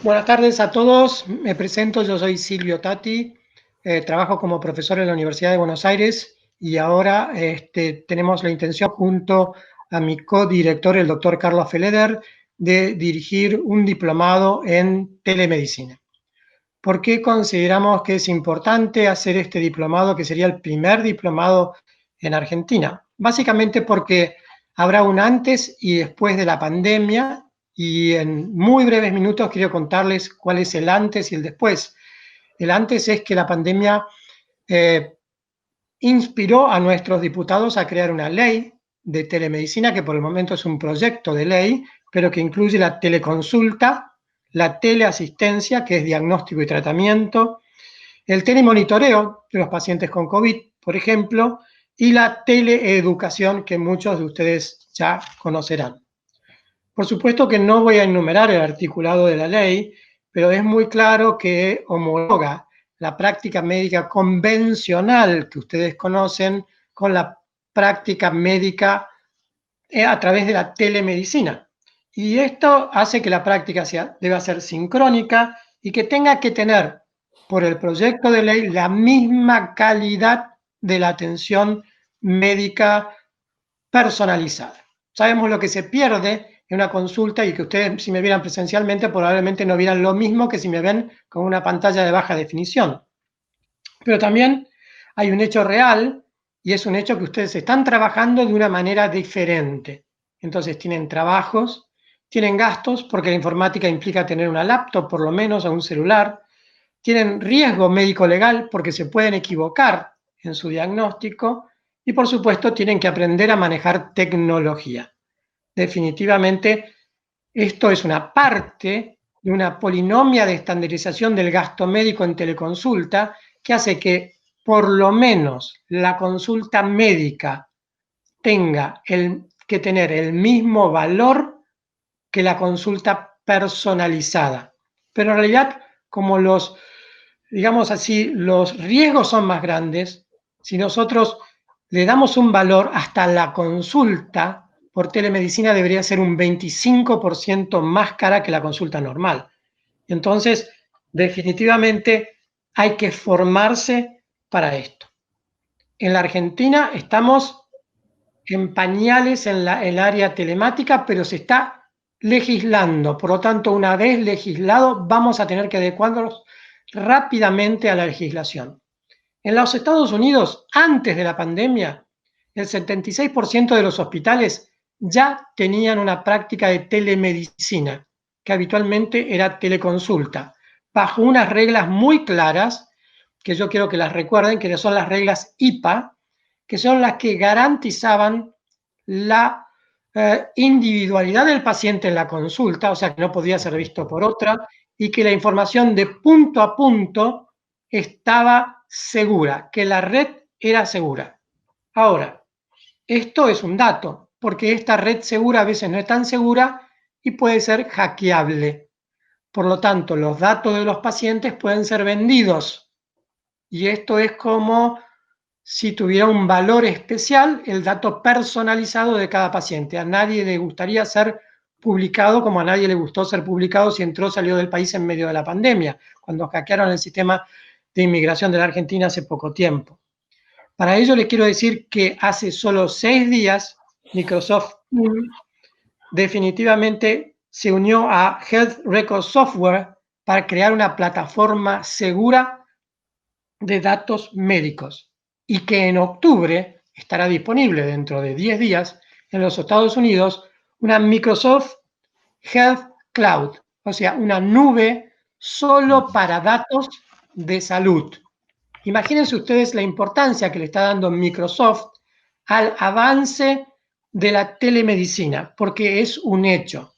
Buenas tardes a todos. Me presento, yo soy Silvio Tati, trabajo como profesor en la Universidad de Buenos Aires y ahora tenemos la intención junto a mi codirector, el doctor Carlos Feleder, de dirigir un diplomado en telemedicina. ¿Por qué consideramos que es importante hacer este diplomado, que sería el primer diplomado en Argentina? Básicamente porque habrá un antes y después de la pandemia, y en muy breves minutos quiero contarles cuál es el antes y el después. El antes es que la pandemia inspiró a nuestros diputados a crear una ley de telemedicina, que por el momento es un proyecto de ley, pero que incluye la teleconsulta, la teleasistencia, que es diagnóstico y tratamiento, el telemonitoreo de los pacientes con COVID, por ejemplo, y la teleeducación, que muchos de ustedes ya conocerán. Por supuesto que no voy a enumerar el articulado de la ley, pero es muy claro que homologa la práctica médica convencional que ustedes conocen con la práctica médica a través de la telemedicina. Y esto hace que la práctica deba ser sincrónica y que tenga que tener, por el proyecto de ley, la misma calidad de la atención médica personalizada. Sabemos lo que se pierde en una consulta y que ustedes, si me vieran presencialmente, probablemente no vieran lo mismo que si me ven con una pantalla de baja definición. Pero también hay un hecho real, y es un hecho que ustedes están trabajando de una manera diferente. Entonces tienen trabajos, tienen gastos, porque la informática implica tener una laptop por lo menos o un celular, tienen riesgo médico-legal porque se pueden equivocar en su diagnóstico y por supuesto tienen que aprender a manejar tecnología. Definitivamente esto es una parte de una polinomia de estandarización del gasto médico en teleconsulta que hace que por lo menos la consulta médica tenga que tener el mismo valor que la consulta personalizada. Pero en realidad, como digamos así, los riesgos son más grandes, si nosotros le damos un valor, hasta la consulta por telemedicina debería ser un 25% más cara que la consulta normal. Entonces, definitivamente hay que formarse para esto. En la Argentina estamos en pañales en el área telemática, pero se está legislando. Por lo tanto, una vez legislado, vamos a tener que adecuarnos rápidamente a la legislación. En los Estados Unidos, antes de la pandemia, el 76% de los hospitales ya tenían una práctica de telemedicina, que habitualmente era teleconsulta, bajo unas reglas muy claras, que yo quiero que las recuerden, que son las reglas IPA, que son las que garantizaban la individualidad del paciente en la consulta, o sea, que no podía ser visto por otra, y que la información de punto a punto estaba segura, que la red era segura. Ahora, esto es un dato, porque esta red segura a veces no es tan segura y puede ser hackeable. Por lo tanto, los datos de los pacientes pueden ser vendidos. Y esto es como si tuviera un valor especial el dato personalizado de cada paciente. A nadie le gustaría ser publicado como a nadie le gustó ser publicado si entró o salió del país en medio de la pandemia, cuando hackearon el sistema de inmigración de la Argentina hace poco tiempo. Para ello les quiero decir que hace solo 6 días Microsoft definitivamente se unió a Health Record Software para crear una plataforma segura de datos médicos y que en octubre estará disponible dentro de 10 días en los Estados Unidos una Microsoft Health Cloud, o sea, una nube solo para datos de salud. Imagínense ustedes la importancia que le está dando Microsoft al avance de la telemedicina, porque es un hecho.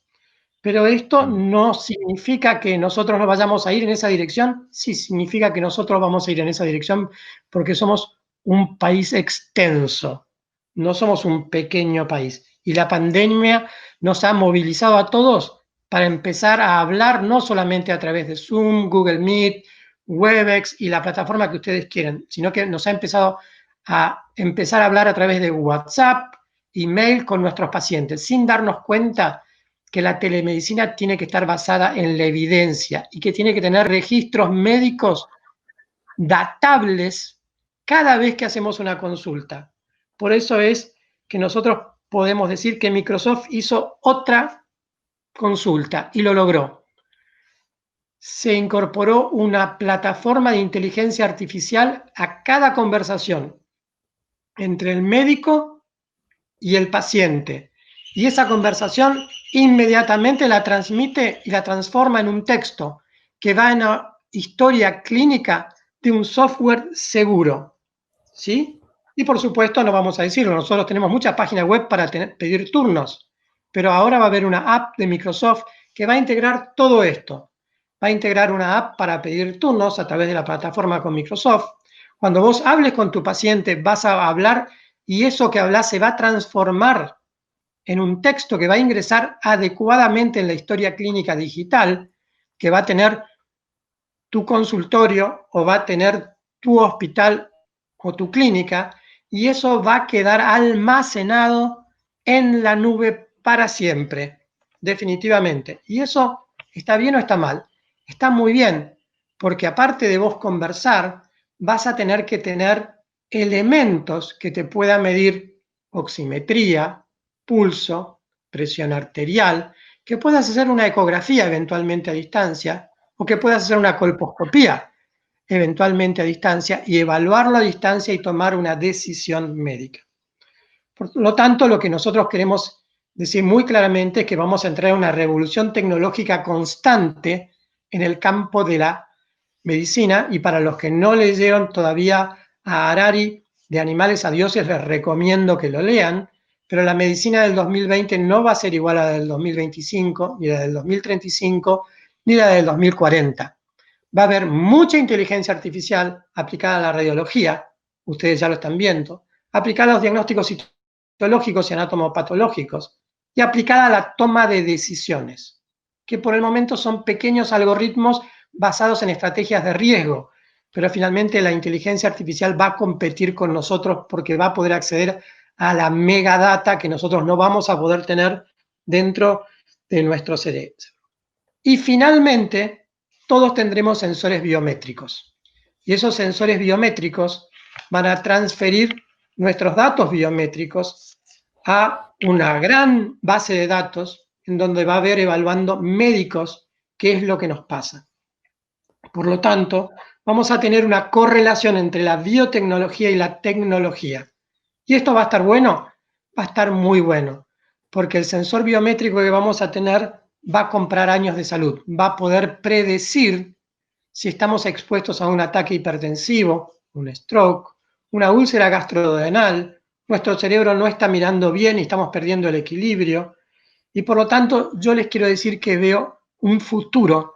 Pero esto no significa que nosotros no vayamos a ir en esa dirección, sí significa que nosotros vamos a ir en esa dirección porque somos un país extenso, no somos un pequeño país. Y la pandemia nos ha movilizado a todos para empezar a hablar no solamente a través de Zoom, Google Meet, Webex y la plataforma que ustedes quieran, sino que nos ha empezado a hablar a través de WhatsApp, email con nuestros pacientes, sin darnos cuenta que la telemedicina tiene que estar basada en la evidencia y que tiene que tener registros médicos datables cada vez que hacemos una consulta. Por eso es que nosotros podemos decir que Microsoft hizo otra consulta y lo logró. Se incorporó una plataforma de inteligencia artificial a cada conversación entre el médico y el paciente. Y esa conversación inmediatamente la transmite y la transforma en un texto que va en una historia clínica de un software seguro. ¿Sí? Y por supuesto, no vamos a decirlo, nosotros tenemos muchas páginas web para pedir turnos, pero ahora va a haber una app de Microsoft que va a integrar todo esto. Va a integrar una app para pedir turnos a través de la plataforma con Microsoft. Cuando vos hables con tu paciente, vas a hablar y eso que hablas se va a transformar en un texto que va a ingresar adecuadamente en la historia clínica digital, que va a tener tu consultorio o va a tener tu hospital o tu clínica, y eso va a quedar almacenado en la nube para siempre, definitivamente. ¿Y eso está bien o está mal? Está muy bien, porque aparte de vos conversar, vas a tener que tener elementos que te puedan medir oximetría, pulso, presión arterial, que puedas hacer una ecografía eventualmente a distancia, o que puedas hacer una colposcopía eventualmente a distancia y evaluarlo a distancia y tomar una decisión médica. Por lo tanto, lo que nosotros queremos decir muy claramente es que vamos a entrar en una revolución tecnológica constante en el campo de la medicina, y para los que no leyeron todavía a Harari, de Animales a Dioses, les recomiendo que lo lean, pero la medicina del 2020 no va a ser igual a la del 2025, ni la del 2035, ni la del 2040. Va a haber mucha inteligencia artificial aplicada a la radiología, ustedes ya lo están viendo, aplicada a los diagnósticos citológicos y anatomopatológicos, y aplicada a la toma de decisiones, que por el momento son pequeños algoritmos basados en estrategias de riesgo, pero finalmente la inteligencia artificial va a competir con nosotros porque va a poder acceder a la megadata que nosotros no vamos a poder tener dentro de nuestro cerebro. Y finalmente, todos tendremos sensores biométricos. Y esos sensores biométricos van a transferir nuestros datos biométricos a una gran base de datos en donde va a haber evaluando médicos qué es lo que nos pasa. Por lo tanto, vamos a tener una correlación entre la biotecnología y la tecnología. ¿Y esto va a estar bueno? Va a estar muy bueno, porque el sensor biométrico que vamos a tener va a comprar años de salud, va a poder predecir si estamos expuestos a un ataque hipertensivo, un stroke, una úlcera gastrodenal, nuestro cerebro no está mirando bien y estamos perdiendo el equilibrio. Y por lo tanto, yo les quiero decir que veo un futuro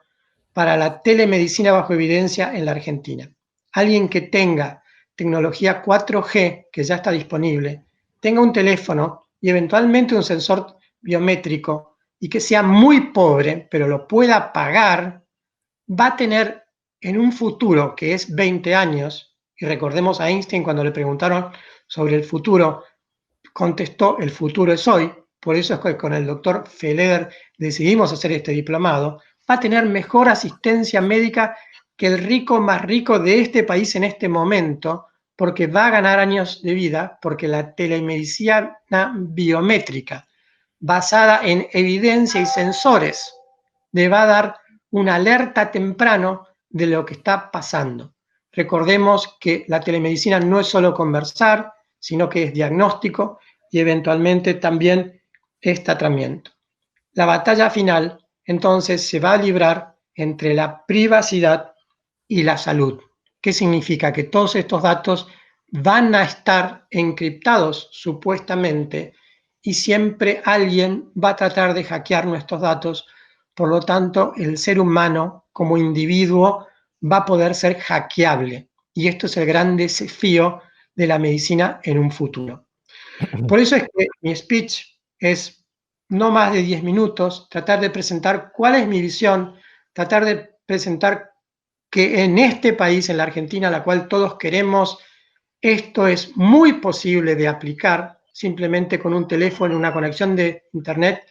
para la telemedicina bajo evidencia en la Argentina. Alguien que tenga tecnología 4G, que ya está disponible, tenga un teléfono y eventualmente un sensor biométrico y que sea muy pobre, pero lo pueda pagar, va a tener en un futuro que es 20 años, y recordemos a Einstein cuando le preguntaron sobre el futuro, contestó: el futuro es hoy. Por eso es que con el doctor Feleder decidimos hacer este diplomado. Va a tener mejor asistencia médica que el rico más rico de este país en este momento, porque va a ganar años de vida, porque la telemedicina biométrica, basada en evidencia y sensores, le va a dar una alerta temprano de lo que está pasando. Recordemos que la telemedicina no es solo conversar, sino que es diagnóstico y eventualmente también es tratamiento. La batalla final, entonces, se va a librar entre la privacidad y la salud. ¿Qué significa? Que todos estos datos van a estar encriptados supuestamente y siempre alguien va a tratar de hackear nuestros datos. Por lo tanto, el ser humano como individuo va a poder ser hackeable. Y esto es el gran desafío de la medicina en un futuro. Por eso es que mi speech es no más de 10 minutos, tratar de presentar cuál es mi visión, tratar de presentar que en este país, en la Argentina, la cual todos queremos, esto es muy posible de aplicar simplemente con un teléfono, una conexión de internet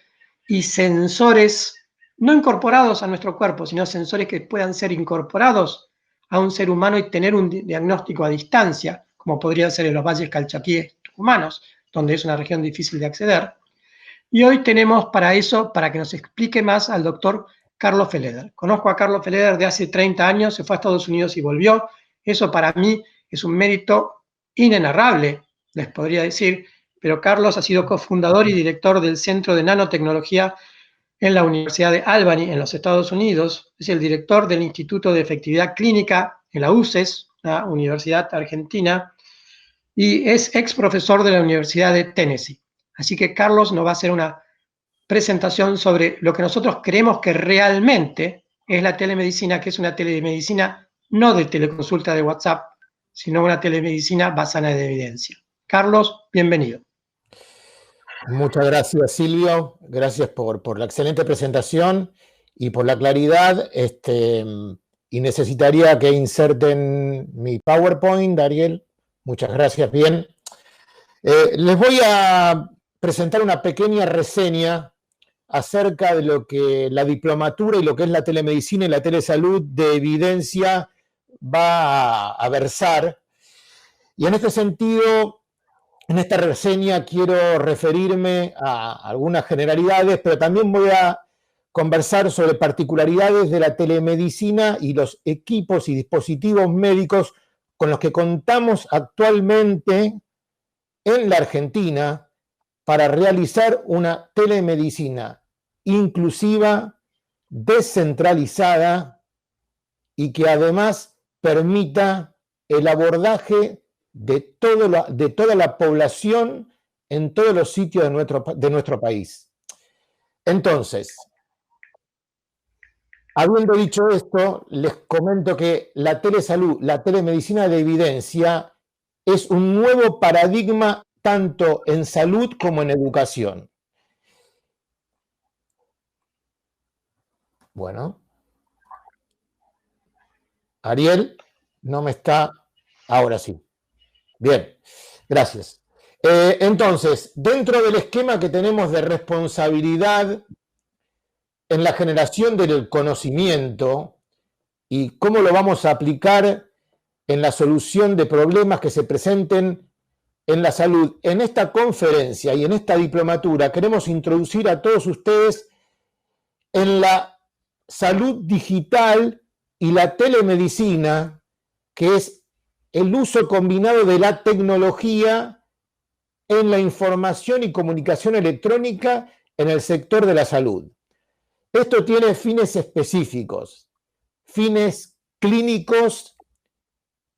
y sensores no incorporados a nuestro cuerpo, sino sensores que puedan ser incorporados a un ser humano y tener un diagnóstico a distancia, como podría ser en los valles calchaquíes tucumanos, donde es una región difícil de acceder. Y hoy tenemos para eso, para que nos explique más, al doctor Carlos Feleder. Conozco a Carlos Feleder de hace 30 años, se fue a Estados Unidos y volvió. Eso para mí es un mérito inenarrable, les podría decir, pero Carlos ha sido cofundador y director del Centro de Nanotecnología en la Universidad de Albany, en los Estados Unidos. Es el director del Instituto de Efectividad Clínica en la UCES, la Universidad Argentina, y es ex profesor de la Universidad de Tennessee. Así que Carlos nos va a hacer una presentación sobre lo que nosotros creemos que realmente es la telemedicina, que es una telemedicina no de teleconsulta de WhatsApp, sino una telemedicina basada en evidencia. Carlos, bienvenido. Muchas gracias, Silvio. Gracias por la excelente presentación y por la claridad. Y necesitaría que inserten mi PowerPoint, Ariel. Muchas gracias. Bien. Les voy a presentar una pequeña reseña acerca de lo que la diplomatura y lo que es la telemedicina y la telesalud de evidencia va a versar. Y en este sentido, en esta reseña quiero referirme a algunas generalidades, pero también voy a conversar sobre particularidades de la telemedicina y los equipos y dispositivos médicos con los que contamos actualmente en la Argentina para realizar una telemedicina inclusiva, descentralizada y que además permita el abordaje de toda la población en todos los sitios de nuestro país. Entonces, habiendo dicho esto, les comento que la telesalud, la telemedicina de evidencia, es un nuevo paradigma tanto en salud como en educación. Bueno. Ariel, no me está... Ahora sí. Bien, gracias. Entonces, dentro del esquema que tenemos de responsabilidad en la generación del conocimiento y cómo lo vamos a aplicar en la solución de problemas que se presenten en la salud, en esta conferencia y en esta diplomatura queremos introducir a todos ustedes en la salud digital y la telemedicina, que es el uso combinado de la tecnología en la información y comunicación electrónica en el sector de la salud. Esto tiene fines específicos, fines clínicos,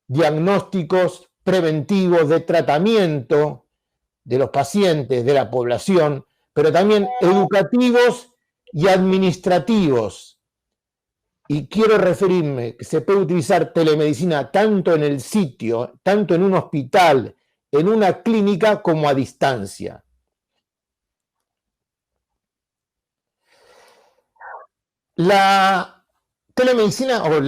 diagnósticos, preventivos, de tratamiento de los pacientes, de la población, pero también educativos y administrativos. Y quiero referirme que se puede utilizar telemedicina tanto en el sitio, tanto en un hospital, en una clínica, como a distancia. La telemedicina o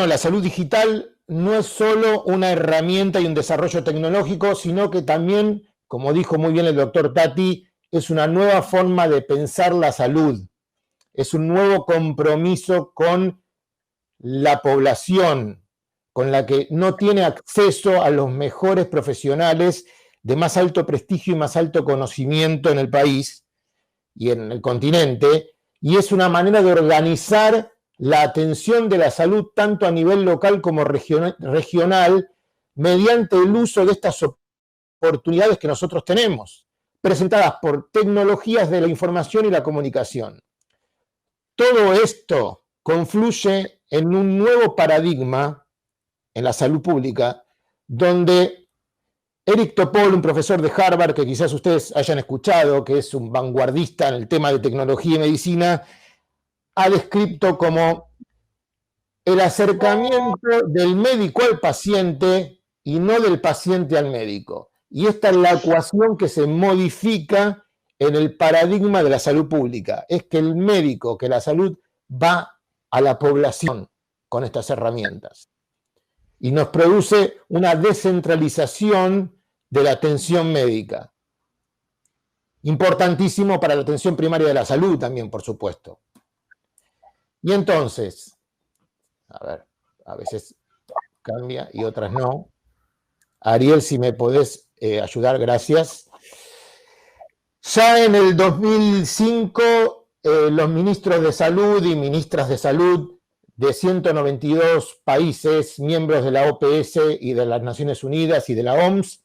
la salud digital no es solo una herramienta y un desarrollo tecnológico, sino que también, como dijo muy bien el doctor Tati, es una nueva forma de pensar la salud. Es un nuevo compromiso con la población, con la que no tiene acceso a los mejores profesionales de más alto prestigio y más alto conocimiento en el país y en el continente, y es una manera de organizar la atención de la salud tanto a nivel local como regional mediante el uso de estas oportunidades que nosotros tenemos, presentadas por tecnologías de la información y la comunicación. Todo esto confluye en un nuevo paradigma en la salud pública, donde Eric Topol, un profesor de Harvard, que quizás ustedes hayan escuchado, que es un vanguardista en el tema de tecnología y medicina, ha descrito como el acercamiento del médico al paciente y no del paciente al médico. Y esta es la ecuación que se modifica en el paradigma de la salud pública. Es que el médico, que la salud va a la población con estas herramientas. Y nos produce una descentralización de la atención médica. Importantísimo para la atención primaria de la salud también, por supuesto. Y entonces, a ver, a veces cambia y otras no. Ariel, si me podés ayudar, gracias. Ya en el 2005, los ministros de salud y ministras de salud de 192 países, miembros de la OPS y de las Naciones Unidas y de la OMS,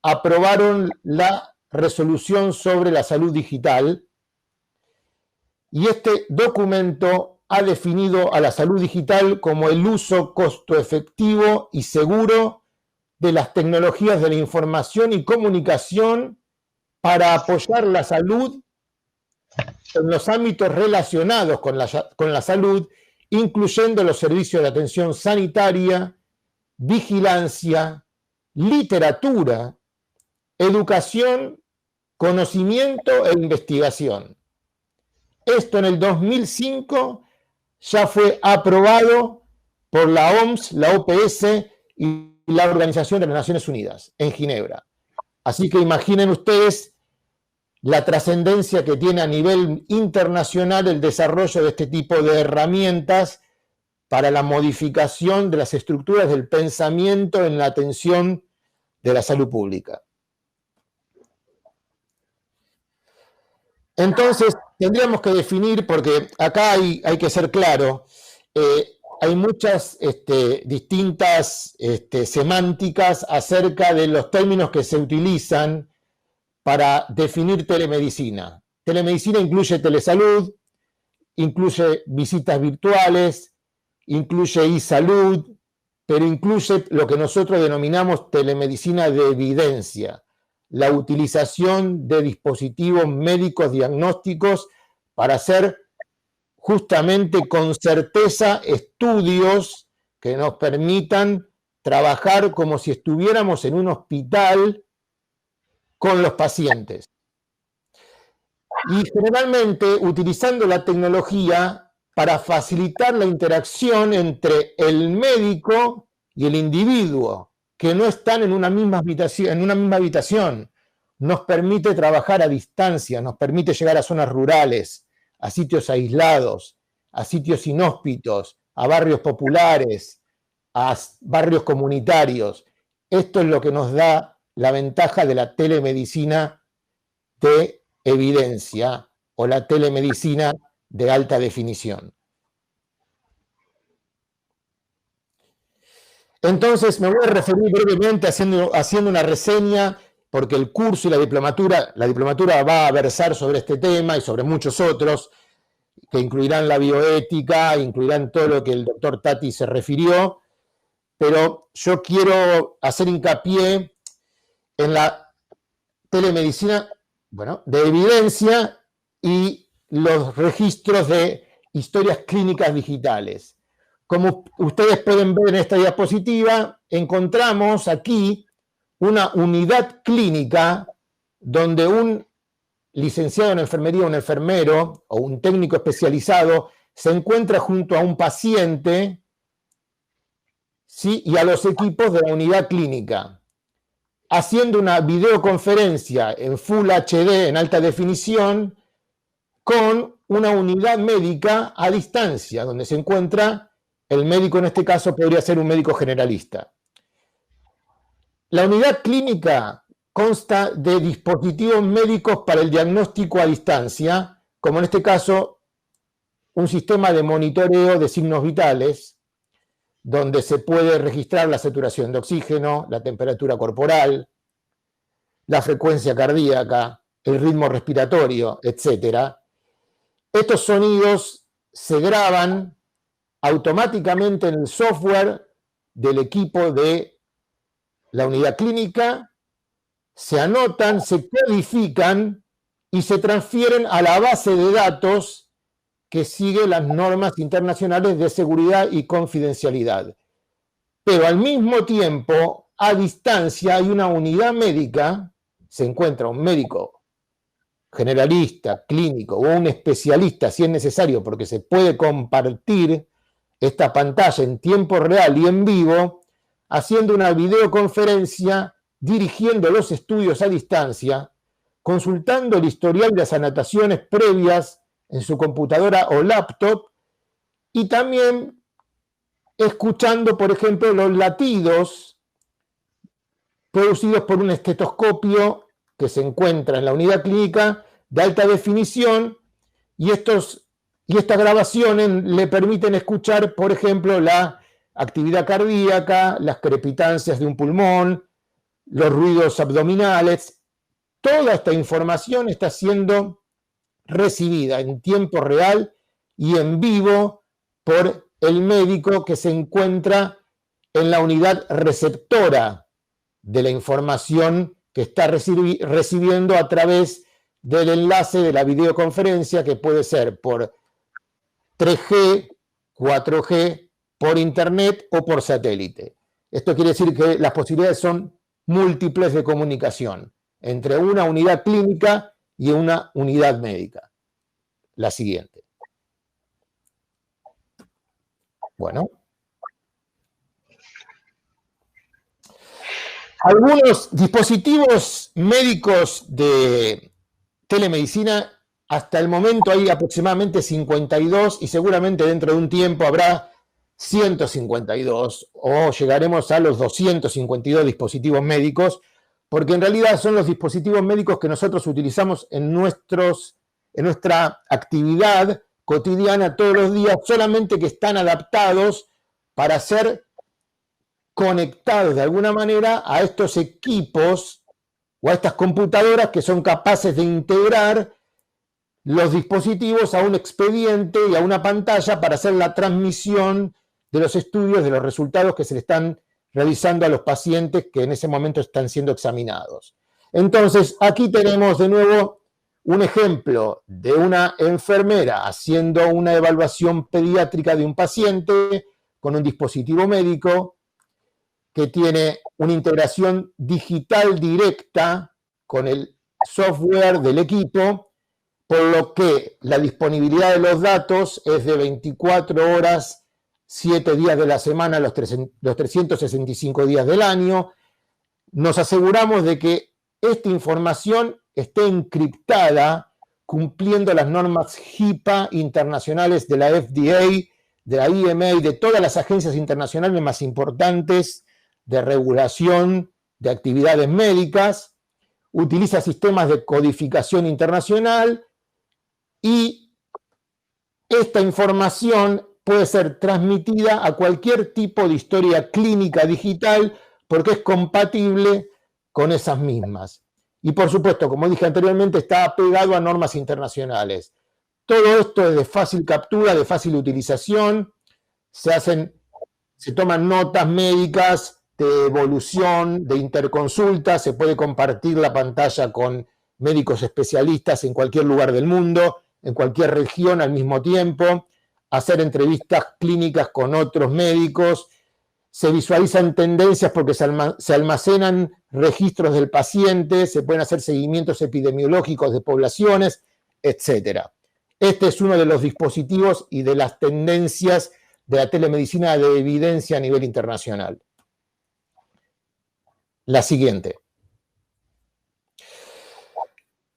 aprobaron la resolución sobre la salud digital, y este documento ha definido a la salud digital como el uso costo efectivo y seguro de las tecnologías de la información y comunicación para apoyar la salud en los ámbitos relacionados con la salud, incluyendo los servicios de atención sanitaria, vigilancia, literatura, educación, conocimiento e investigación. Esto en el 2005 ya fue aprobado por la OMS, la OPS y la Organización de las Naciones Unidas en Ginebra. Así que imaginen ustedes la trascendencia que tiene a nivel internacional el desarrollo de este tipo de herramientas para la modificación de las estructuras del pensamiento en la atención de la salud pública. Entonces, tendríamos que definir, porque acá hay que ser claro, hay muchas distintas semánticas acerca de los términos que se utilizan para definir telemedicina. Telemedicina incluye telesalud, incluye visitas virtuales, incluye e-salud, pero incluye lo que nosotros denominamos telemedicina de evidencia, la utilización de dispositivos médicos diagnósticos para hacer justamente con certeza estudios que nos permitan trabajar como si estuviéramos en un hospital con los pacientes. Y generalmente utilizando la tecnología para facilitar la interacción entre el médico y el individuo, que no están en una misma habitación. Nos permite trabajar a distancia, nos permite llegar a zonas rurales, a sitios aislados, a sitios inhóspitos, a barrios populares, a barrios comunitarios. Esto es lo que nos da la ventaja de la telemedicina de evidencia o la telemedicina de alta definición. Entonces me voy a referir brevemente haciendo una reseña, porque el curso y la diplomatura va a versar sobre este tema y sobre muchos otros, que incluirán la bioética, incluirán todo lo que el doctor Tati se refirió, pero yo quiero hacer hincapié en la telemedicina, de evidencia y los registros de historias clínicas digitales. Como ustedes pueden ver en esta diapositiva, encontramos aquí una unidad clínica donde un licenciado en enfermería, un enfermero o un técnico especializado se encuentra junto a un paciente, ¿sí?, y a los equipos de la unidad clínica, haciendo una videoconferencia en Full HD, en alta definición, con una unidad médica a distancia, donde se encuentra el médico. En este caso podría ser un médico generalista. La unidad clínica consta de dispositivos médicos para el diagnóstico a distancia, como en este caso un sistema de monitoreo de signos vitales, donde se puede registrar la saturación de oxígeno, la temperatura corporal, la frecuencia cardíaca, el ritmo respiratorio, etc. Estos sonidos se graban automáticamente en el software del equipo de la unidad clínica, se anotan, se codifican y se transfieren a la base de datos que sigue las normas internacionales de seguridad y confidencialidad. Pero al mismo tiempo, a distancia, hay una unidad médica, se encuentra un médico generalista, clínico o un especialista si es necesario, porque se puede compartir esta pantalla en tiempo real y en vivo, haciendo una videoconferencia, dirigiendo los estudios a distancia, consultando el historial de las anotaciones previas en su computadora o laptop y también escuchando, por ejemplo, los latidos producidos por un estetoscopio que se encuentra en la unidad clínica de alta definición y estas grabaciones le permiten escuchar, por ejemplo, la actividad cardíaca, las crepitancias de un pulmón, los ruidos abdominales. Toda esta información está siendo recibida en tiempo real y en vivo por el médico que se encuentra en la unidad receptora de la información que está recibiendo a través del enlace de la videoconferencia, que puede ser por 3G, 4G, por internet o por satélite. Esto quiere decir que las posibilidades son múltiples de comunicación entre una unidad clínica y una unidad médica. La siguiente. Bueno. Algunos dispositivos médicos de telemedicina, hasta el momento hay aproximadamente 52 y seguramente dentro de un tiempo habrá 152 o llegaremos a los 252 dispositivos médicos, porque en realidad son los dispositivos médicos que nosotros utilizamos en nuestra actividad cotidiana todos los días, solamente que están adaptados para ser conectados de alguna manera a estos equipos o a estas computadoras que son capaces de integrar los dispositivos a un expediente y a una pantalla para hacer la transmisión de los estudios, de los resultados que se le están realizando a los pacientes que en ese momento están siendo examinados. Entonces, aquí tenemos de nuevo un ejemplo de una enfermera haciendo una evaluación pediátrica de un paciente con un dispositivo médico que tiene una integración digital directa con el software del equipo, por lo que la disponibilidad de los datos es de 24 horas, 7 días de la semana, los 365 días del año. Nos aseguramos de que esta información esté encriptada cumpliendo las normas HIPAA internacionales de la FDA, de la EMA y de todas las agencias internacionales más importantes de regulación de actividades médicas. Utiliza sistemas de codificación internacional y esta información puede ser transmitida a cualquier tipo de historia clínica digital porque es compatible con esas mismas. Y por supuesto, como dije anteriormente, está apegado a normas internacionales. Todo esto es de fácil captura, de fácil utilización. Se toman notas médicas de evolución, de interconsulta. Se puede compartir la pantalla con médicos especialistas en cualquier lugar del mundo, en cualquier región al mismo tiempo. Hacer entrevistas clínicas con otros médicos. Se visualizan tendencias porque se almacenan registros del paciente, se pueden hacer seguimientos epidemiológicos de poblaciones, etc. Este es uno de los dispositivos y de las tendencias de la telemedicina de evidencia a nivel internacional. La siguiente.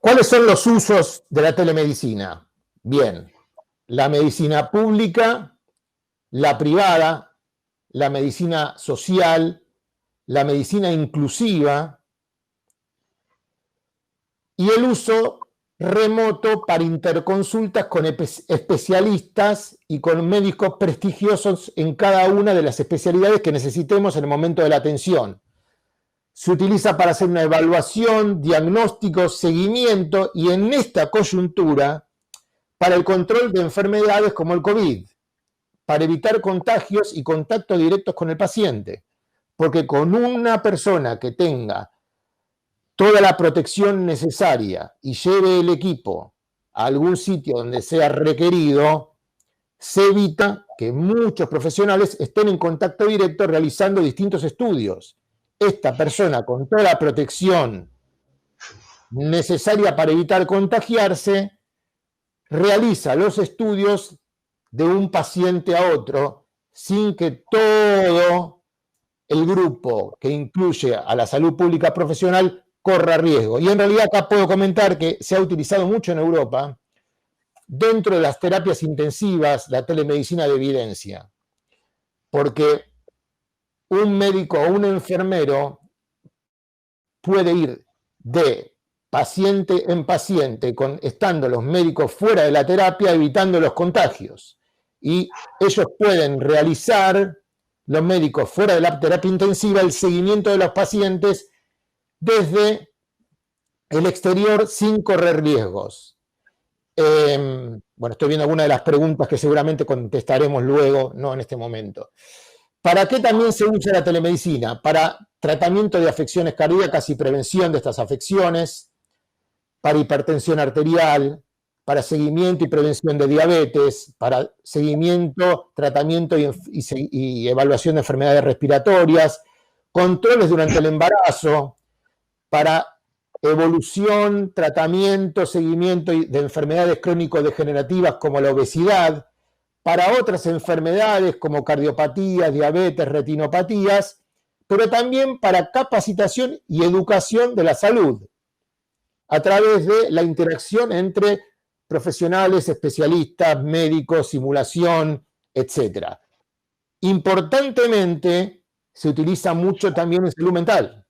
¿Cuáles son los usos de la telemedicina? Bien, la medicina pública, la privada, la medicina social, la medicina inclusiva y el uso remoto para interconsultas con especialistas y con médicos prestigiosos en cada una de las especialidades que necesitemos en el momento de la atención. Se utiliza para hacer una evaluación, diagnóstico, seguimiento y en esta coyuntura para el control de enfermedades como el COVID, para evitar contagios y contactos directos con el paciente. Porque con una persona que tenga toda la protección necesaria y lleve el equipo a algún sitio donde sea requerido, se evita que muchos profesionales estén en contacto directo realizando distintos estudios. Esta persona con toda la protección necesaria para evitar contagiarse realiza los estudios de un paciente a otro sin que todo el grupo que incluye a la salud pública profesional corra riesgo. Y en realidad acá puedo comentar que se ha utilizado mucho en Europa dentro de las terapias intensivas, la telemedicina de evidencia, porque un médico o un enfermero puede ir de paciente en paciente, estando los médicos fuera de la terapia, evitando los contagios. Y ellos pueden realizar, los médicos fuera de la terapia intensiva, el seguimiento de los pacientes desde el exterior sin correr riesgos. Bueno, estoy viendo algunas de las preguntas que seguramente contestaremos luego, no en este momento. ¿Para qué también se usa la telemedicina? Para tratamiento de afecciones cardíacas y prevención de estas afecciones, para hipertensión arterial, para seguimiento y prevención de diabetes, para seguimiento, tratamiento y evaluación de enfermedades respiratorias, controles durante el embarazo, para evolución, tratamiento, seguimiento de enfermedades crónico-degenerativas como la obesidad, para otras enfermedades como cardiopatías, diabetes, retinopatías, pero también para capacitación y educación de la salud, a través de la interacción entre profesionales, especialistas, médicos, simulación, etc. Importantemente, se utiliza mucho también en salud mental.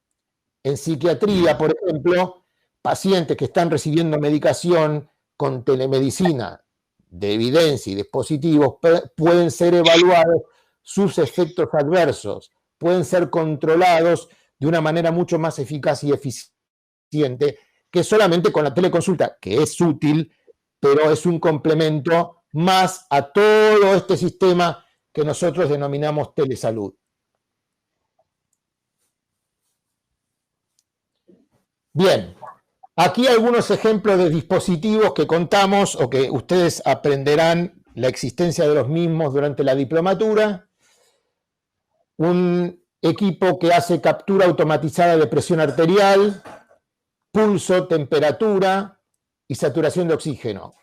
En psiquiatría, por ejemplo, pacientes que están recibiendo medicación con telemedicina de evidencia y dispositivos pueden ser evaluados sus efectos adversos, pueden ser controlados de una manera mucho más eficaz y eficiente que solamente con la teleconsulta, que es útil, pero es un complemento más a todo este sistema que nosotros denominamos telesalud. Bien, aquí algunos ejemplos de dispositivos que contamos o que ustedes aprenderán la existencia de los mismos durante la diplomatura. Un equipo que hace captura automatizada de presión arterial, pulso, temperatura y saturación de oxígeno.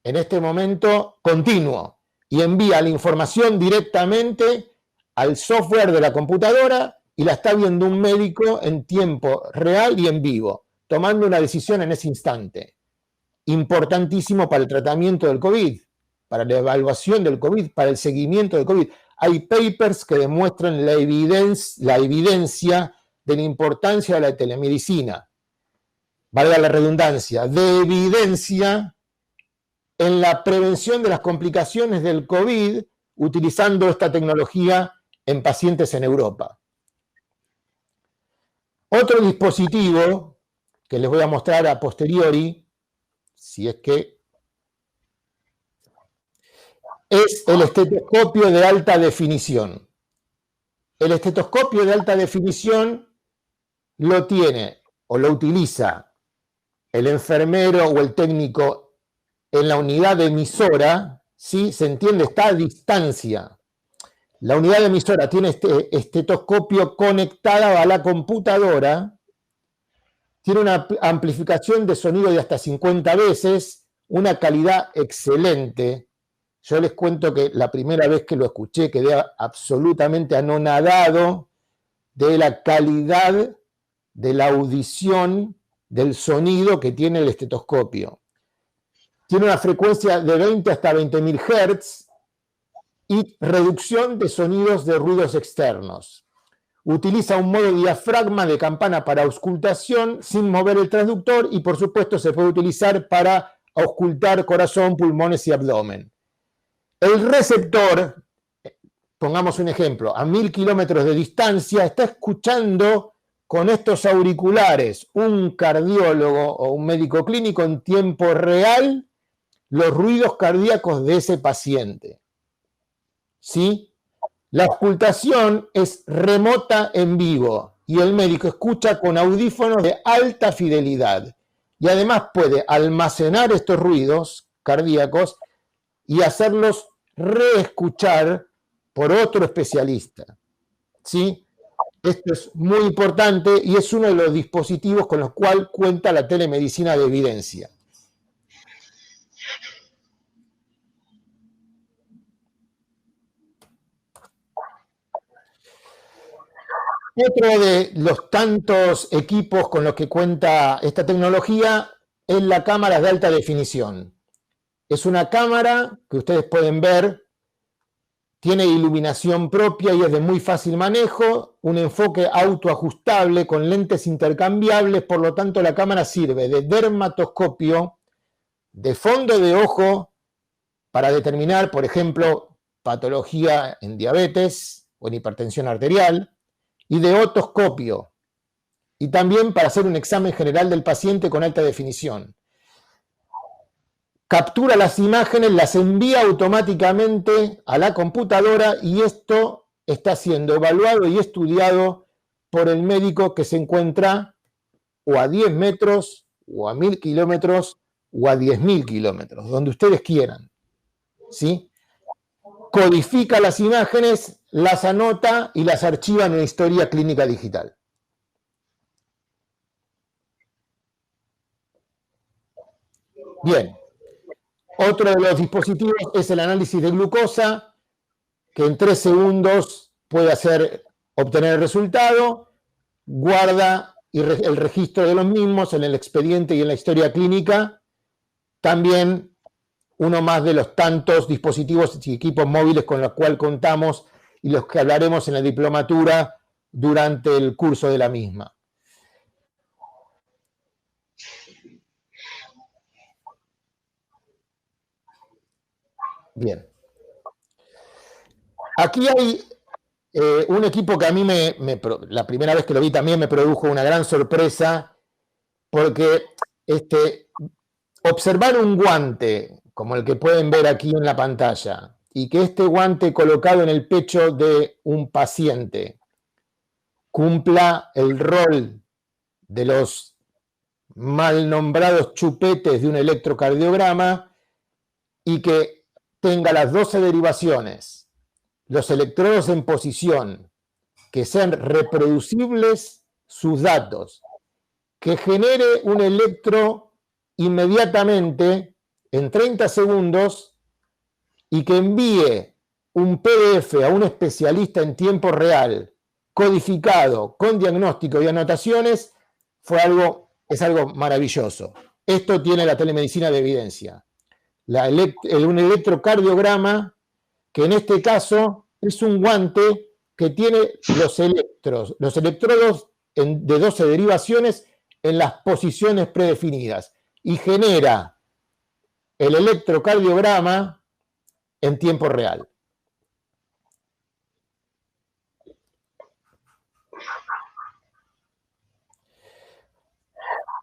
En este momento continuo y envía la información directamente al software de la computadora y la está viendo un médico en tiempo real y en vivo, tomando una decisión en ese instante. Importantísimo para el tratamiento del COVID, para la evaluación del COVID, para el seguimiento del COVID. Hay papers que demuestran la evidencia de la importancia de la telemedicina, valga la redundancia, de evidencia en la prevención de las complicaciones del COVID utilizando esta tecnología en pacientes en Europa. Otro dispositivo que les voy a mostrar a posteriori, si es que es el estetoscopio de alta definición. El estetoscopio de alta definición lo tiene o lo utiliza el enfermero o el técnico en la unidad emisora, ¿sí? Se entiende, está a distancia. La unidad emisora tiene este estetoscopio conectada a la computadora, tiene una amplificación de sonido de hasta 50 veces, una calidad excelente. Yo les cuento que la primera vez que lo escuché quedé absolutamente anonadado de la calidad de la audición del sonido que tiene el estetoscopio. Tiene una frecuencia de 20 hasta 20.000 Hz y reducción de sonidos de ruidos externos. Utiliza un modo diafragma de campana para auscultación sin mover el transductor y por supuesto se puede utilizar para auscultar corazón, pulmones y abdomen. El receptor, pongamos un ejemplo, a 1000 kilómetros de distancia, está escuchando con estos auriculares un cardiólogo o un médico clínico en tiempo real los ruidos cardíacos de ese paciente. ¿Sí? La auscultación es remota en vivo y el médico escucha con audífonos de alta fidelidad y además puede almacenar estos ruidos cardíacos y hacerlos reescuchar por otro especialista. ¿Sí? Esto es muy importante y es uno de los dispositivos con los cuales cuenta la telemedicina de evidencia. Otro de los tantos equipos con los que cuenta esta tecnología es la cámara de alta definición. Es una cámara que ustedes pueden ver, tiene iluminación propia y es de muy fácil manejo, un enfoque autoajustable con lentes intercambiables, por lo tanto la cámara sirve de dermatoscopio, de fondo de ojo para determinar, por ejemplo, patología en diabetes o en hipertensión arterial, y de otoscopio, y también para hacer un examen general del paciente con alta definición. Captura las imágenes, las envía automáticamente a la computadora y esto está siendo evaluado y estudiado por el médico que se encuentra o a 10 metros, o a 1000 kilómetros, o a 10.000 kilómetros, donde ustedes quieran, ¿sí? Codifica las imágenes, las anota y las archiva en una historia clínica digital. Bien. Otro de los dispositivos es el análisis de glucosa, que en 3 segundos puede obtener el resultado, guarda el registro de los mismos en el expediente y en la historia clínica. También uno más de los tantos dispositivos y equipos móviles con los cuales contamos y los que hablaremos en la diplomatura durante el curso de la misma. Bien. Aquí hay un equipo que a mí la primera vez que lo vi también me produjo una gran sorpresa, porque observar un guante, como el que pueden ver aquí en la pantalla, y que este guante colocado en el pecho de un paciente cumpla el rol de los mal nombrados chupetes de un electrocardiograma y que tenga las 12 derivaciones, los electrodos en posición, que sean reproducibles sus datos, que genere un electro inmediatamente en 30 segundos y que envíe un PDF a un especialista en tiempo real, codificado, con diagnóstico y anotaciones, es algo maravilloso. Esto tiene la telemedicina de evidencia. Un electrocardiograma, que en este caso es un guante que tiene los electrodos de 12 derivaciones en las posiciones predefinidas y genera el electrocardiograma en tiempo real.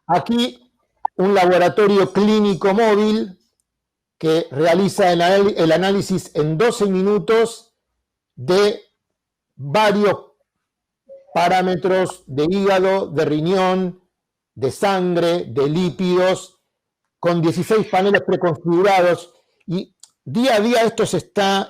Aquí un laboratorio clínico móvil que realiza el análisis en 12 minutos de varios parámetros de hígado, de riñón, de sangre, de lípidos, con 16 paneles preconfigurados, y día a día esto se está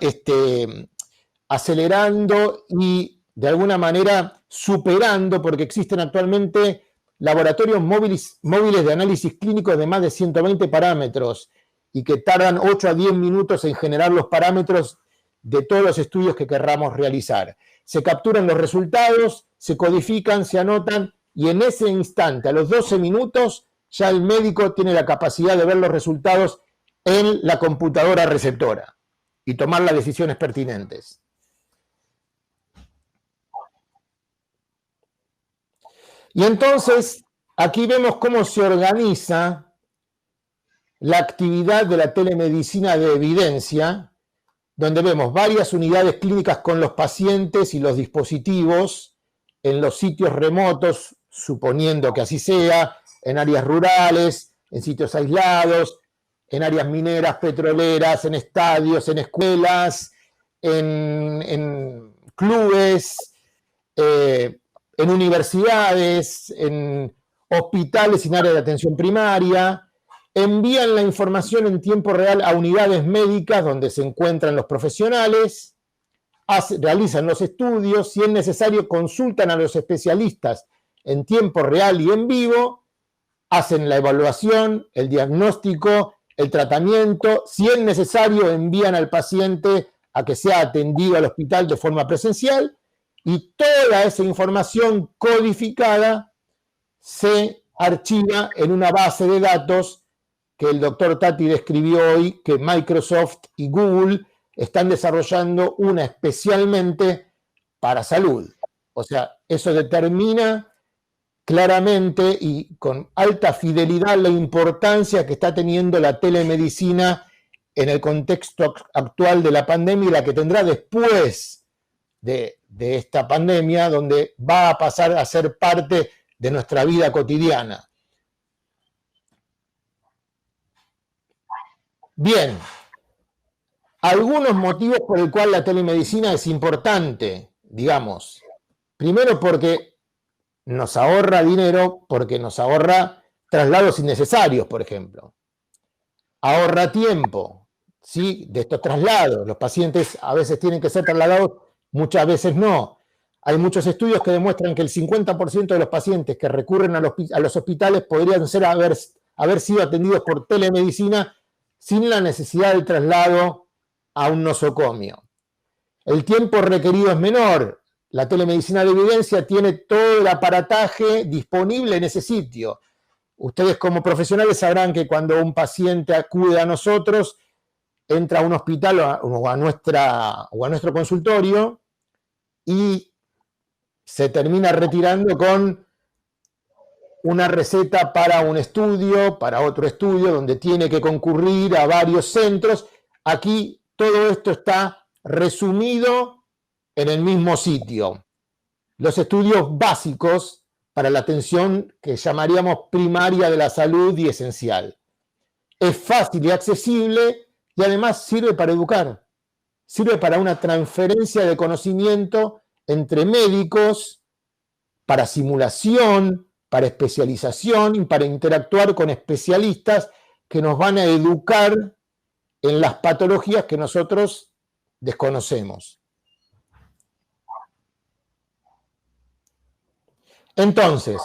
acelerando y de alguna manera superando, porque existen actualmente laboratorios móviles de análisis clínicos de más de 120 parámetros y que tardan 8 a 10 minutos en generar los parámetros de todos los estudios que querramos realizar. Se capturan los resultados, se codifican, se anotan y en ese instante, a los 12 minutos, ya el médico tiene la capacidad de ver los resultados en la computadora receptora y tomar las decisiones pertinentes. Y entonces, aquí vemos cómo se organiza la actividad de la telemedicina de evidencia, donde vemos varias unidades clínicas con los pacientes y los dispositivos en los sitios remotos, suponiendo que así sea, en áreas rurales, en sitios aislados, en áreas mineras, petroleras, en estadios, en escuelas, en clubes, en universidades, en hospitales y en áreas de atención primaria. Envían la información en tiempo real a unidades médicas donde se encuentran los profesionales, realizan los estudios, si es necesario consultan a los especialistas en tiempo real y en vivo, hacen la evaluación, el diagnóstico, el tratamiento, si es necesario envían al paciente a que sea atendido al hospital de forma presencial y toda esa información codificada se archiva en una base de datos que el doctor Tati describió hoy, que Microsoft y Google están desarrollando una especialmente para salud. O sea, eso determina claramente y con alta fidelidad la importancia que está teniendo la telemedicina en el contexto actual de la pandemia y la que tendrá después de esta pandemia, donde va a pasar a ser parte de nuestra vida cotidiana. Bien, algunos motivos por el cual la telemedicina es importante, digamos. Primero porque nos ahorra dinero, porque nos ahorra traslados innecesarios, por ejemplo. Ahorra tiempo, ¿sí? De estos traslados. Los pacientes a veces tienen que ser trasladados, muchas veces no. Hay muchos estudios que demuestran que el 50% de los pacientes que recurren a los hospitales podrían haber sido atendidos por telemedicina sin la necesidad del traslado a un nosocomio. El tiempo requerido es menor. La telemedicina de evidencia tiene todo el aparataje disponible en ese sitio. Ustedes como profesionales sabrán que cuando un paciente acude a nosotros, entra a un hospital o a nuestro consultorio y se termina retirando con una receta para un estudio, para otro estudio, donde tiene que concurrir a varios centros. Aquí todo esto está resumido en el mismo sitio. Los estudios básicos para la atención que llamaríamos primaria de la salud y esencial. Es fácil y accesible y además sirve para educar. Sirve para una transferencia de conocimiento entre médicos, para simulación, para especialización y para interactuar con especialistas que nos van a educar en las patologías que nosotros desconocemos. Entonces,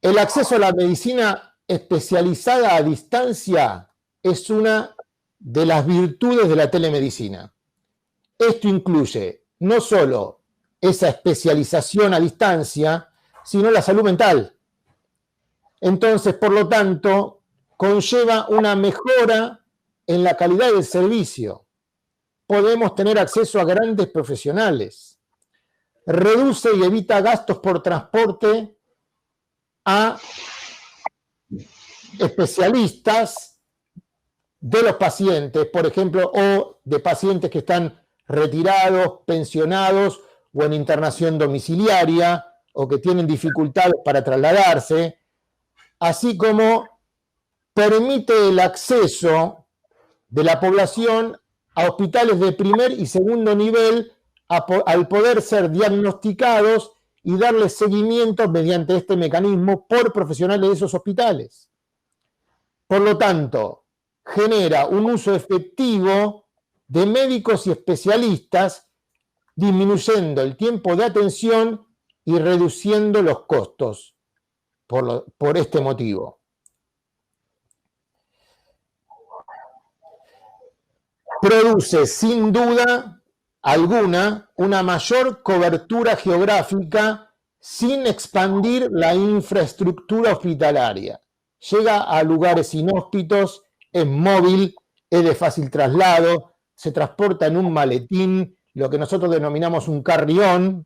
el acceso a la medicina especializada a distancia es una de las virtudes de la telemedicina. Esto incluye no solo esa especialización a distancia, sino la salud mental. Entonces, por lo tanto, conlleva una mejora en la calidad del servicio. Podemos tener acceso a grandes profesionales. Reduce y evita gastos por transporte a especialistas de los pacientes, por ejemplo, o de pacientes que están retirados, pensionados o en internación domiciliaria o que tienen dificultades para trasladarse, así como permite el acceso de la población a hospitales de primer y segundo nivel al poder ser diagnosticados y darles seguimiento mediante este mecanismo por profesionales de esos hospitales. Por lo tanto, genera un uso efectivo de médicos y especialistas, disminuyendo el tiempo de atención y reduciendo los costos por este motivo. Produce, sin duda alguna, una mayor cobertura geográfica sin expandir la infraestructura hospitalaria. Llega a lugares inhóspitos, es móvil, es de fácil traslado, se transporta en un maletín, lo que nosotros denominamos un carry-on,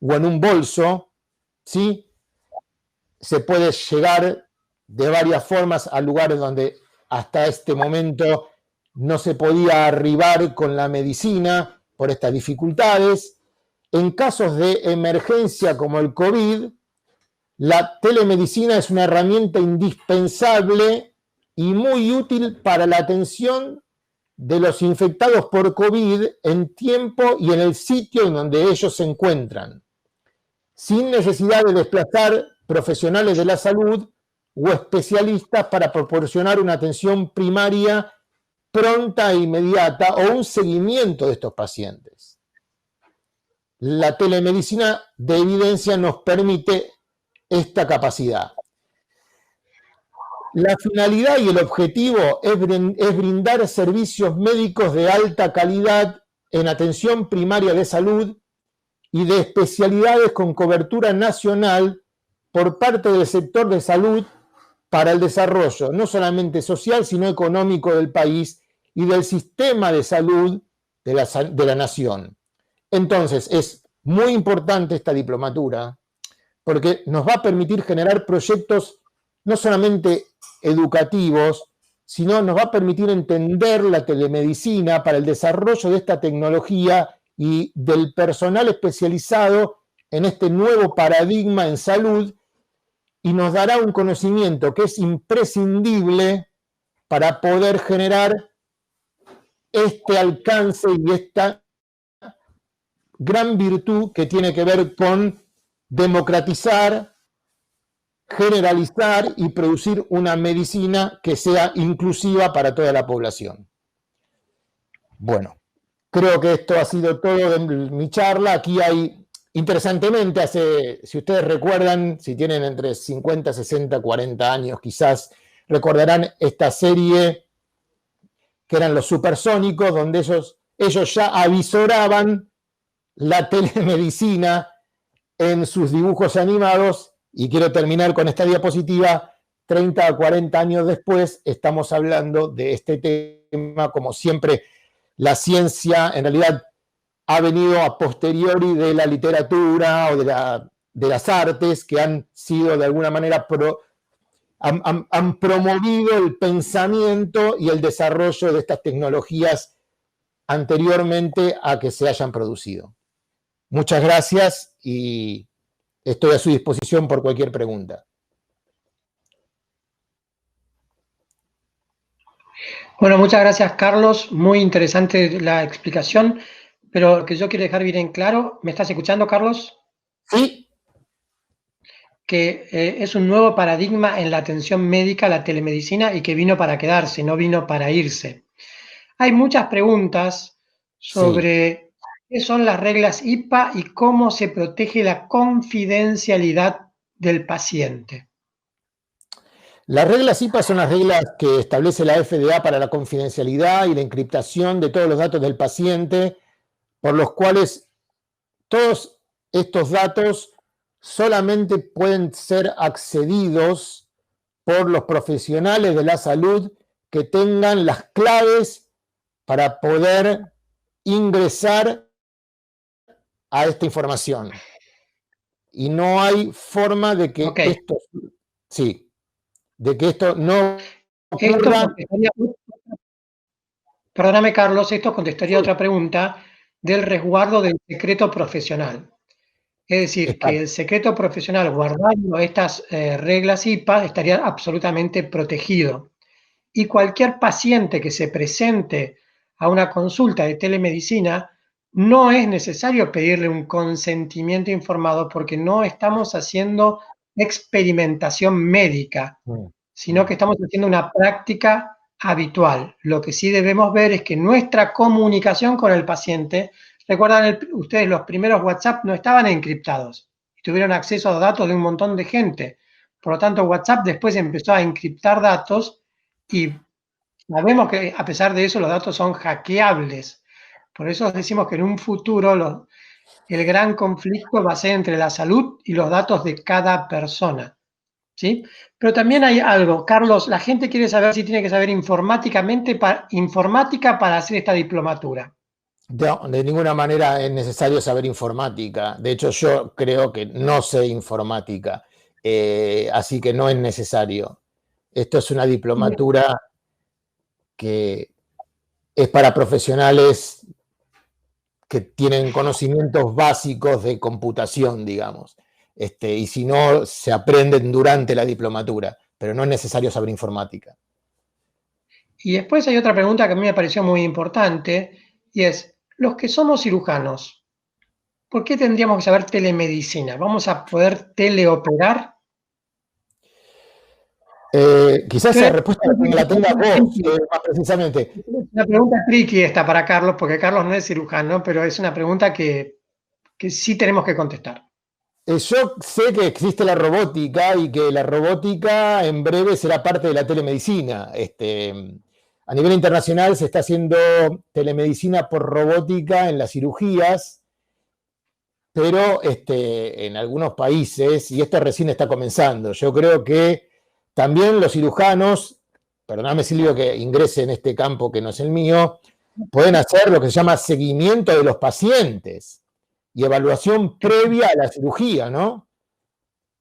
o en un bolso, ¿sí? Se puede llegar de varias formas a lugares donde hasta este momento no se podía arribar con la medicina por estas dificultades. En casos de emergencia como el COVID, la telemedicina es una herramienta indispensable y muy útil para la atención de los infectados por COVID en tiempo y en el sitio en donde ellos se encuentran, sin necesidad de desplazar profesionales de la salud o especialistas para proporcionar una atención primaria pronta e inmediata o un seguimiento de estos pacientes. La telemedicina de evidencia nos permite esta capacidad. La finalidad y el objetivo es brindar servicios médicos de alta calidad en atención primaria de salud y de especialidades con cobertura nacional por parte del sector de salud para el desarrollo, no solamente social, sino económico del país y del sistema de salud de la nación. Entonces, es muy importante esta diplomatura porque nos va a permitir generar proyectos no solamente educativos, sino nos va a permitir entender la telemedicina para el desarrollo de esta tecnología y del personal especializado en este nuevo paradigma en salud, y nos dará un conocimiento que es imprescindible para poder generar este alcance y esta gran virtud que tiene que ver con democratizar, generalizar y producir una medicina que sea inclusiva para toda la población. Bueno, creo que esto ha sido todo de mi charla. Aquí hay, interesantemente, si ustedes recuerdan, si tienen entre 50, 60, 40 años quizás, recordarán esta serie que eran los supersónicos, donde ellos ya avisoraban la telemedicina en sus dibujos animados. Y quiero terminar con esta diapositiva. 30 a 40 años después estamos hablando de este tema. Como siempre, la ciencia en realidad ha venido a posteriori de la literatura o de las artes, que han sido de alguna manera han promovido el pensamiento y el desarrollo de estas tecnologías anteriormente a que se hayan producido. Muchas gracias y estoy a su disposición por cualquier pregunta. Bueno, muchas gracias, Carlos. Muy interesante la explicación, pero lo que yo quiero dejar bien en claro, ¿me estás escuchando, Carlos? Sí. Que es un nuevo paradigma en la atención médica, la telemedicina, y que vino para quedarse, no vino para irse. Hay muchas preguntas sobre qué son las reglas IPA y cómo se protege la confidencialidad del paciente. Las reglas IPA son las reglas que establece la FDA para la confidencialidad y la encriptación de todos los datos del paciente, por los cuales todos estos datos solamente pueden ser accedidos por los profesionales de la salud que tengan las claves para poder ingresar a esta información. Y no hay forma de que esto no ocurra. Perdóname, Carlos, esto contestaría otra pregunta del resguardo del secreto profesional. Es decir, que el secreto profesional guardando estas reglas IPA estaría absolutamente protegido. Y cualquier paciente que se presente a una consulta de telemedicina, no es necesario pedirle un consentimiento informado porque no estamos haciendo experimentación médica, sino que estamos haciendo una práctica habitual. Lo que sí debemos ver es que nuestra comunicación con el paciente, recuerdan ustedes, los primeros WhatsApp no estaban encriptados y tuvieron acceso a datos de un montón de gente. Por lo tanto, WhatsApp después empezó a encriptar datos y sabemos que a pesar de eso los datos son hackeables. Por eso decimos que en un futuro el gran conflicto va a ser entre la salud y los datos de cada persona. ¿Sí? Pero también hay algo, Carlos, la gente quiere saber si tiene que saber informática para hacer esta diplomatura. De ninguna manera es necesario saber informática. De hecho, yo creo que no sé informática, así que no es necesario. Esto es una diplomatura que es para profesionales que tienen conocimientos básicos de computación, digamos. Y si no, se aprenden durante la diplomatura, pero no es necesario saber informática. Y después hay otra pregunta que a mí me pareció muy importante, y es, los que somos cirujanos, ¿por qué tendríamos que saber telemedicina? ¿Vamos a poder teleoperar? Quizás la respuesta la tenga vos, más precisamente. Es una pregunta tricky esta para Carlos, porque Carlos no es cirujano, pero es una pregunta que sí tenemos que contestar. Yo sé que existe la robótica y que la robótica en breve será parte de la telemedicina. A nivel internacional se está haciendo telemedicina por robótica en las cirugías pero en algunos países, y esto recién está comenzando, yo creo que también los cirujanos, perdóname Silvio que ingrese en este campo que no es el mío, pueden hacer lo que se llama seguimiento de los pacientes y evaluación previa a la cirugía, ¿no?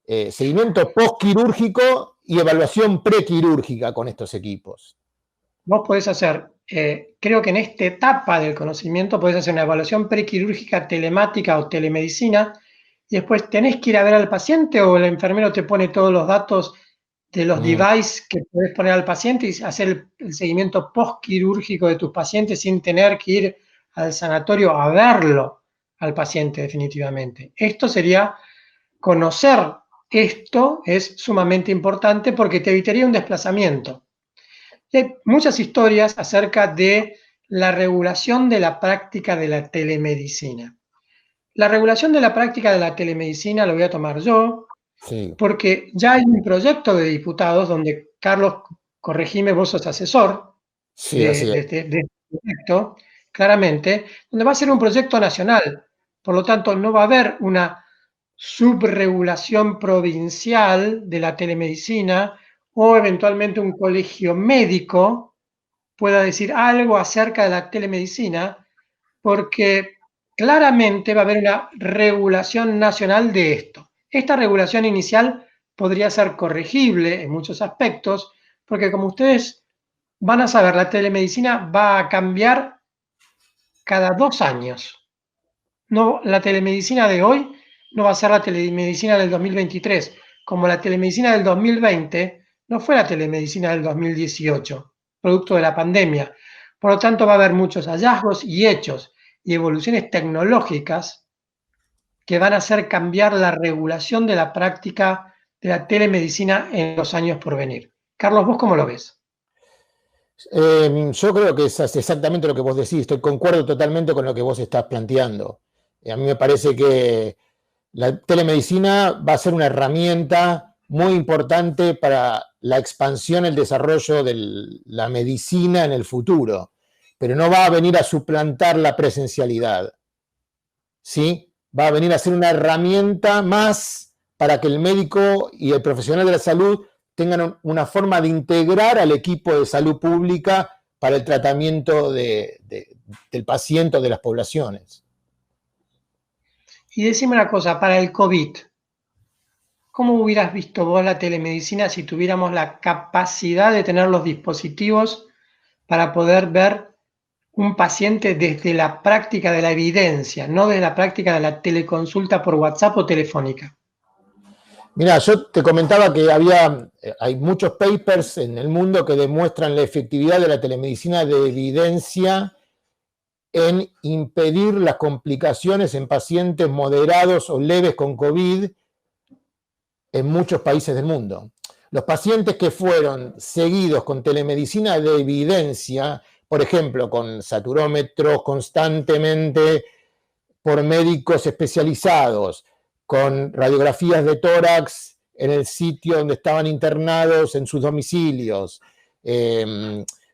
Seguimiento postquirúrgico y evaluación prequirúrgica con estos equipos. Vos podés hacer, creo que en esta etapa del conocimiento podés hacer una evaluación prequirúrgica telemática o telemedicina y después tenés que ir a ver al paciente o el enfermero te pone todos los datos de los devices que podés poner al paciente y hacer el seguimiento postquirúrgico de tus pacientes sin tener que ir al sanatorio a verlo al paciente definitivamente. Esto sería conocer esto es sumamente importante porque te evitaría un desplazamiento. Hay muchas historias acerca de la regulación de la práctica de la telemedicina. La regulación de la práctica de la telemedicina lo voy a tomar yo, Sí. porque ya hay un proyecto de diputados donde, Carlos, corregime, vos sos asesor Sí, así es. este proyecto, claramente, donde va a ser un proyecto nacional. Por lo tanto, no va a haber una subregulación provincial de la telemedicina o eventualmente un colegio médico pueda decir algo acerca de la telemedicina, porque claramente va a haber una regulación nacional de esto. Esta regulación inicial podría ser corregible en muchos aspectos, porque como ustedes van a saber, la telemedicina va a cambiar cada 2 años. No, la telemedicina de hoy no va a ser la telemedicina del 2023, como la telemedicina del 2020 no fue la telemedicina del 2018, producto de la pandemia. Por lo tanto, va a haber muchos hallazgos y hechos y evoluciones tecnológicas que van a hacer cambiar la regulación de la práctica de la telemedicina en los años por venir. Carlos, ¿vos cómo lo ves? Yo creo que es exactamente lo que vos decís, concuerdo totalmente con lo que vos estás planteando. A mí me parece que la telemedicina va a ser una herramienta muy importante para la expansión, el desarrollo de la medicina en el futuro, pero no va a venir a suplantar la presencialidad, ¿sí? Va a venir a ser una herramienta más para que el médico y el profesional de la salud tengan una forma de integrar al equipo de salud pública para el tratamiento del paciente o de las poblaciones. Y decime una cosa, para el COVID, ¿cómo hubieras visto vos la telemedicina si tuviéramos la capacidad de tener los dispositivos para poder ver un paciente desde la práctica de la evidencia, no desde la práctica de la teleconsulta por WhatsApp o telefónica? Mira, yo te comentaba que hay muchos papers en el mundo que demuestran la efectividad de la telemedicina de evidencia en impedir las complicaciones en pacientes moderados o leves con COVID en muchos países del mundo. Los pacientes que fueron seguidos con telemedicina de evidencia, por ejemplo, con saturómetros constantemente por médicos especializados, con radiografías de tórax en el sitio donde estaban internados en sus domicilios,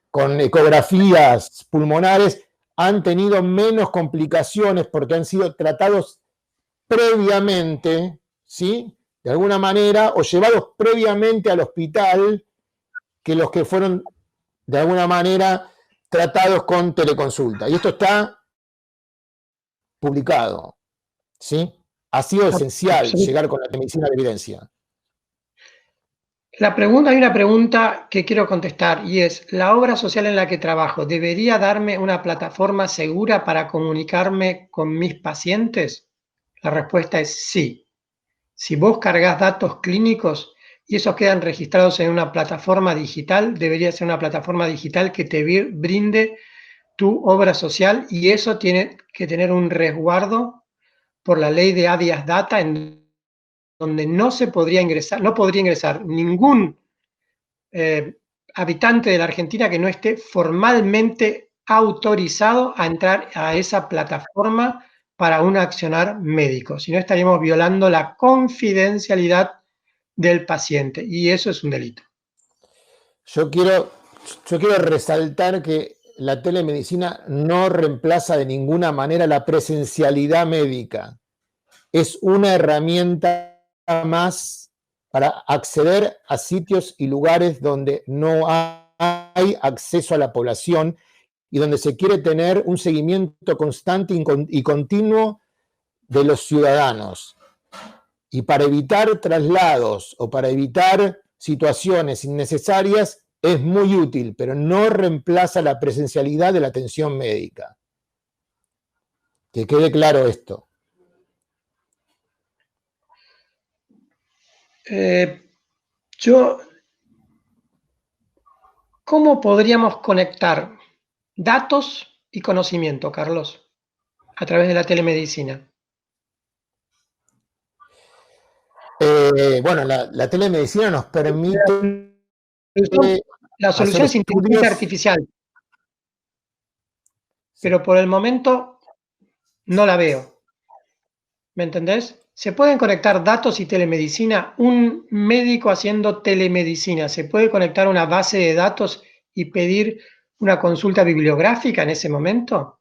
con ecografías pulmonares, han tenido menos complicaciones porque han sido tratados previamente, ¿sí? De alguna manera, o llevados previamente al hospital que los que fueron de alguna manera tratados con teleconsulta. Y esto está publicado, ¿sí? Ha sido esencial llegar con la medicina de evidencia. Hay una pregunta que quiero contestar y es, ¿la obra social en la que trabajo debería darme una plataforma segura para comunicarme con mis pacientes? La respuesta es sí. Si vos cargas datos clínicos y esos quedan registrados en una plataforma digital, debería ser una plataforma digital que te brinde tu obra social y eso tiene que tener un resguardo por la ley de habeas data en donde no podría ingresar ningún habitante de la Argentina que no esté formalmente autorizado a entrar a esa plataforma para un accionar médico, si no estaríamos violando la confidencialidad del paciente y eso es un delito. Yo quiero resaltar que la telemedicina no reemplaza de ninguna manera la presencialidad médica. es una herramienta más para acceder a sitios y lugares donde no hay acceso a la población y donde se quiere tener un seguimiento constante y continuo de los ciudadanos. Y para evitar traslados o para evitar situaciones innecesarias es muy útil, pero no reemplaza la presencialidad de la atención médica. Que quede claro esto. ¿Cómo podríamos conectar datos y conocimiento, Carlos, a través de la telemedicina? Bueno, la telemedicina nos permite... La solución es inteligencia artificial, pero por el momento no la veo. ¿Me entendés? ¿Se pueden conectar datos y telemedicina? Un médico haciendo telemedicina, ¿se puede conectar a una base de datos y pedir una consulta bibliográfica en ese momento?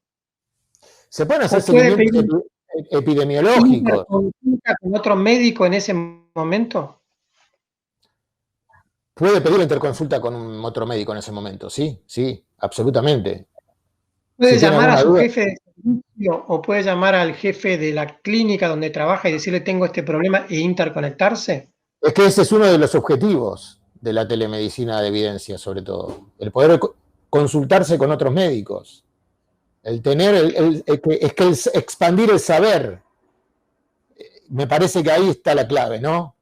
Se pueden hacer seguimientos epidemiológicos. ¿Consulta con otro médico en ese momento? Puede pedir interconsulta con otro médico en ese momento, sí, sí, absolutamente. ¿Puede llamar a su jefe de servicio o puede llamar al jefe de la clínica donde trabaja y decirle tengo este problema e interconectarse? Es que ese es uno de los objetivos de la telemedicina de evidencia, sobre todo. El poder consultarse con otros médicos. El tener, expandir el saber. Me parece que ahí está la clave, ¿no?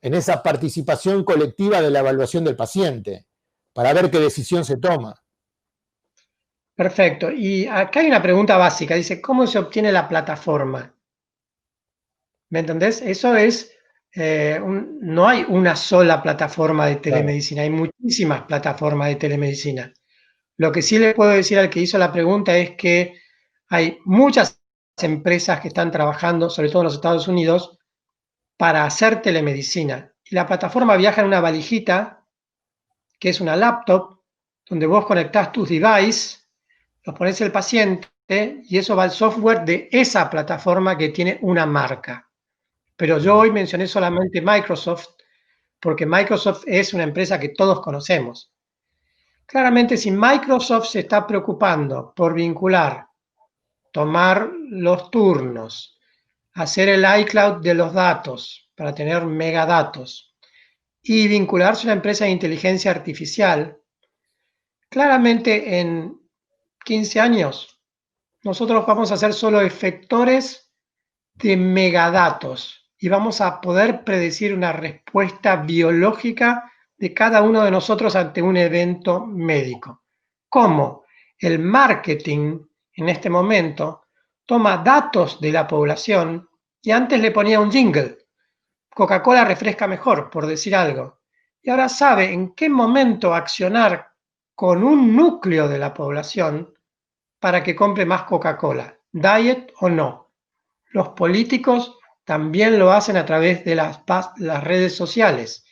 En esa participación colectiva de la evaluación del paciente, para ver qué decisión se toma. Perfecto. Y acá hay una pregunta básica. Dice, ¿cómo se obtiene la plataforma? ¿Me entendés? Eso es, no hay una sola plataforma de telemedicina, hay muchísimas plataformas de telemedicina. Lo que sí le puedo decir al que hizo la pregunta es que hay muchas empresas que están trabajando, sobre todo en los Estados Unidos, para hacer telemedicina. Y la plataforma viaja en una valijita, que es una laptop, donde vos conectás tus devices, los pones el paciente y eso va al software de esa plataforma que tiene una marca. Pero yo hoy mencioné solamente Microsoft, porque Microsoft es una empresa que todos conocemos. Claramente, si Microsoft se está preocupando por vincular, tomar los turnos, hacer el iCloud de los datos para tener megadatos y vincularse a una empresa de inteligencia artificial, claramente en 15 años nosotros vamos a ser solo efectores de megadatos y vamos a poder predecir una respuesta biológica de cada uno de nosotros ante un evento médico. ¿Cómo? El marketing en este momento toma datos de la población y antes le ponía un jingle. Coca-Cola refresca mejor, por decir algo. Y ahora sabe en qué momento accionar con un núcleo de la población para que compre más Coca-Cola, diet o no. Los políticos también lo hacen a través de las redes sociales.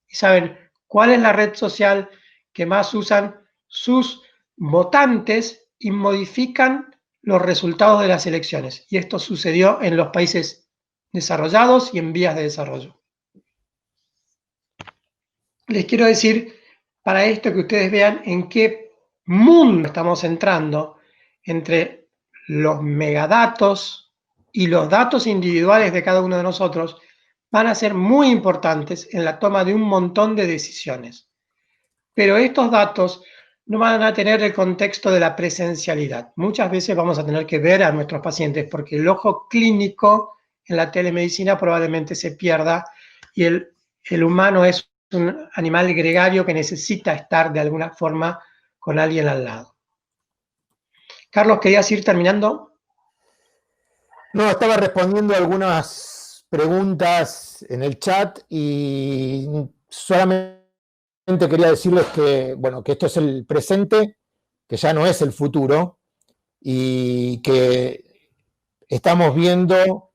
Y saben cuál es la red social que más usan sus votantes y modifican los resultados de las elecciones. Y esto sucedió en los países desarrollados y en vías de desarrollo. Les quiero decir, para esto que ustedes vean en qué mundo estamos entrando entre los megadatos y los datos individuales de cada uno de nosotros van a ser muy importantes en la toma de un montón de decisiones. Pero estos datos no van a tener el contexto de la presencialidad. Muchas veces vamos a tener que ver a nuestros pacientes porque el ojo clínico en la telemedicina probablemente se pierda y el humano es un animal gregario que necesita estar de alguna forma con alguien al lado. Carlos, ¿querías ir terminando? No, estaba respondiendo algunas preguntas en el chat y solamente quería decirles que, bueno, que esto es el presente, que ya no es el futuro y que estamos viendo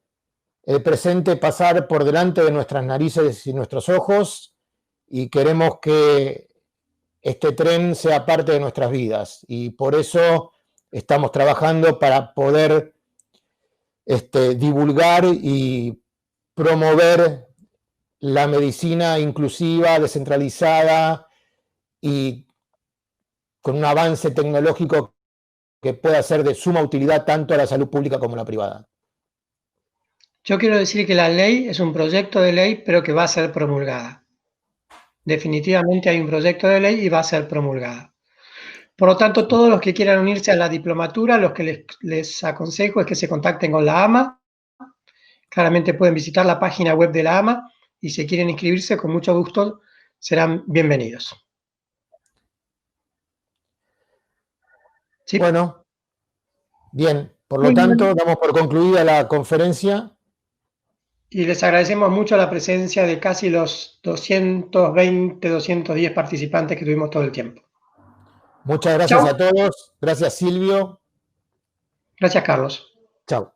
el presente pasar por delante de nuestras narices y nuestros ojos y queremos que este tren sea parte de nuestras vidas y por eso estamos trabajando para poder divulgar y promover la medicina inclusiva, descentralizada y con un avance tecnológico que pueda ser de suma utilidad tanto a la salud pública como a la privada. Yo quiero decir que la ley es un proyecto de ley, pero que va a ser promulgada. Definitivamente hay un proyecto de ley y va a ser promulgada. Por lo tanto, todos los que quieran unirse a la diplomatura, los que les aconsejo es que se contacten con la AMA. Claramente pueden visitar la página web de la AMA y si quieren inscribirse, con mucho gusto serán bienvenidos. ¿Sí? Bueno, bien, por lo Muy tanto, bien. damos por concluida la conferencia. Y les agradecemos mucho la presencia de casi los 220, 210 participantes que tuvimos todo el tiempo. Muchas gracias Chau. a todos. Gracias, Silvio. Gracias, Carlos. Chao.